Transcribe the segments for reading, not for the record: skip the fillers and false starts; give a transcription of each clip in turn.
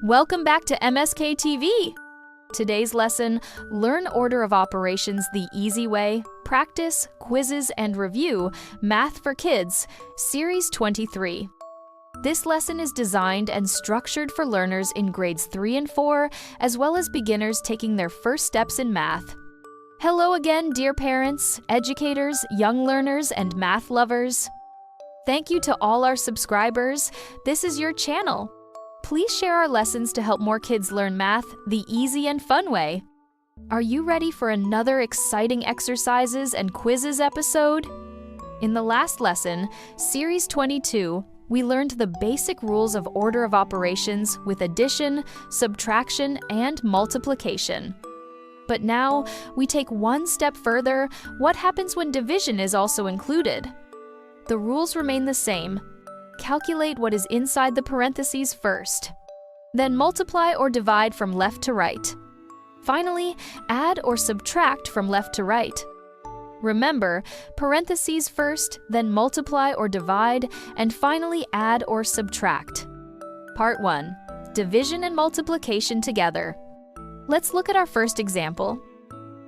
Welcome back to MSKTV. Today's lesson, Learn Order of Operations the Easy Way, Practice, Quizzes, and Review, Math for Kids, Series 23. This lesson is designed and structured for learners in grades 3 and 4, as well as beginners taking their first steps in math. Hello again, dear parents, educators, young learners, and math lovers. Thank you to all our subscribers. This is your channel. Please share our lessons to help more kids learn math the easy and fun way. Are you ready for another exciting exercises and quizzes episode? In the last lesson, Series 22, we learned the basic rules of order of operations with addition, subtraction, and multiplication. But now, we take one step further. What happens when division is also included? The rules remain the same. Calculate what is inside the parentheses first. Then multiply or divide from left to right. Finally, add or subtract from left to right. Remember, parentheses first, then multiply or divide, and finally add or subtract. Part 1. Division and multiplication together. Let's look at our first example.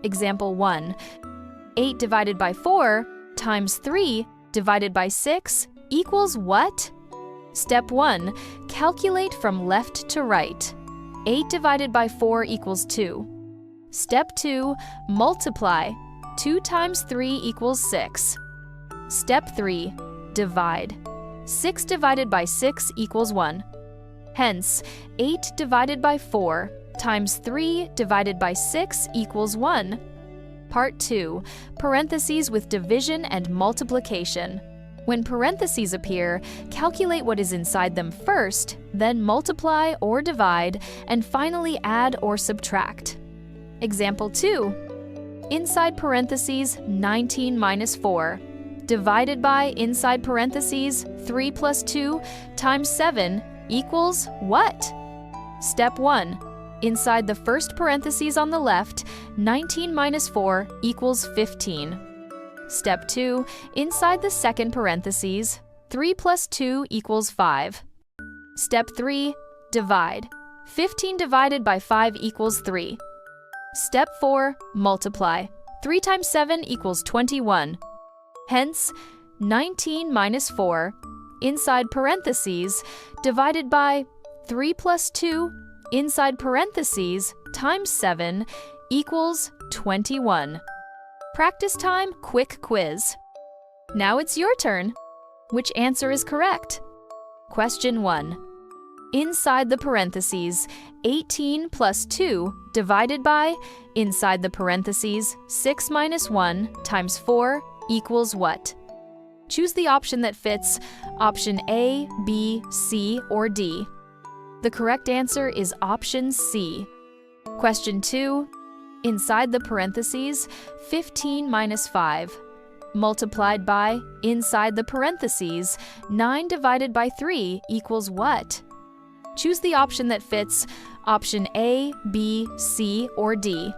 Example 1. 8 divided by 4 times 3 divided by 6 equals what? Step 1. Calculate from left to right. 8 divided by 4 equals 2. Step 2. Multiply. 2 times 3 equals 6. Step 3. Divide. 6 divided by 6 equals 1. Hence, 8 divided by 4 times 3 divided by 6 equals 1. Part 2. Parentheses with division and multiplication. When parentheses appear, calculate what is inside them first, then multiply or divide, and finally add or subtract. Example 2. Inside parentheses, 19 minus 4. Divided by inside parentheses, 3 plus 2 times 7 equals what? Step 1. Inside the first parentheses on the left, 19 minus 4 equals 15. Step 2. Inside the second parentheses, 3 plus 2 equals 5. Step 3. Divide. 15 divided by 5 equals 3. Step 4. Multiply. 3 times 7 equals 21. Hence, 19 minus 4, inside parentheses, divided by 3 plus 2, inside parentheses, times 7 equals 21. Practice time quick quiz. Now it's your turn. Which answer is correct? Question 1. Inside the parentheses, 18 plus 2 divided by, inside the parentheses, 6 minus 1 times 4 equals what? Choose the option that fits option A, B, C, or D. The correct answer is option C. Question 2. Inside the parentheses, 15 minus 5. Multiplied by, inside the parentheses, 9 divided by 3 equals what? Choose the option that fits option A, B, C, or D.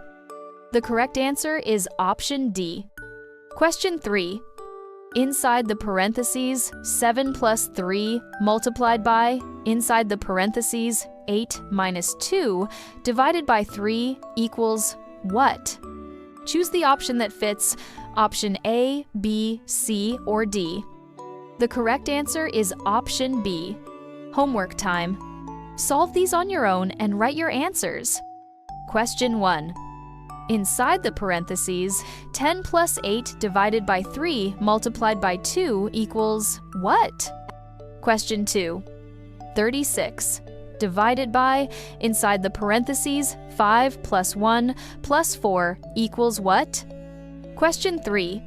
The correct answer is option D. Question 3. Inside the parentheses, 7 plus 3 multiplied by, inside the parentheses, 8 minus 2 divided by 3 equals what? Choose the option that fits option A, B, C, or D. The correct answer is option B. Homework time. Solve these on your own and write your answers. Question 1. Inside the parentheses, 10 plus 8 divided by 3 multiplied by 2 equals what? Question 2. 36. Divided by, inside the parentheses, 5 plus 1 plus 4 equals what? Question 3.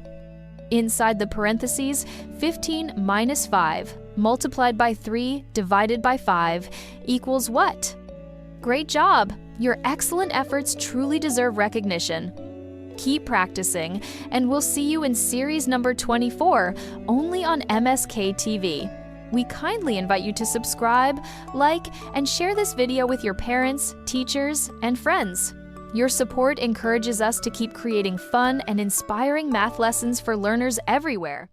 Inside the parentheses, 15 minus 5 multiplied by 3 divided by 5 equals what? Great job! Your excellent efforts truly deserve recognition. Keep practicing, and we'll see you in series number 24, only on MSKTV. We kindly invite you to subscribe, like, and share this video with your parents, teachers, and friends. Your support encourages us to keep creating fun and inspiring math lessons for learners everywhere.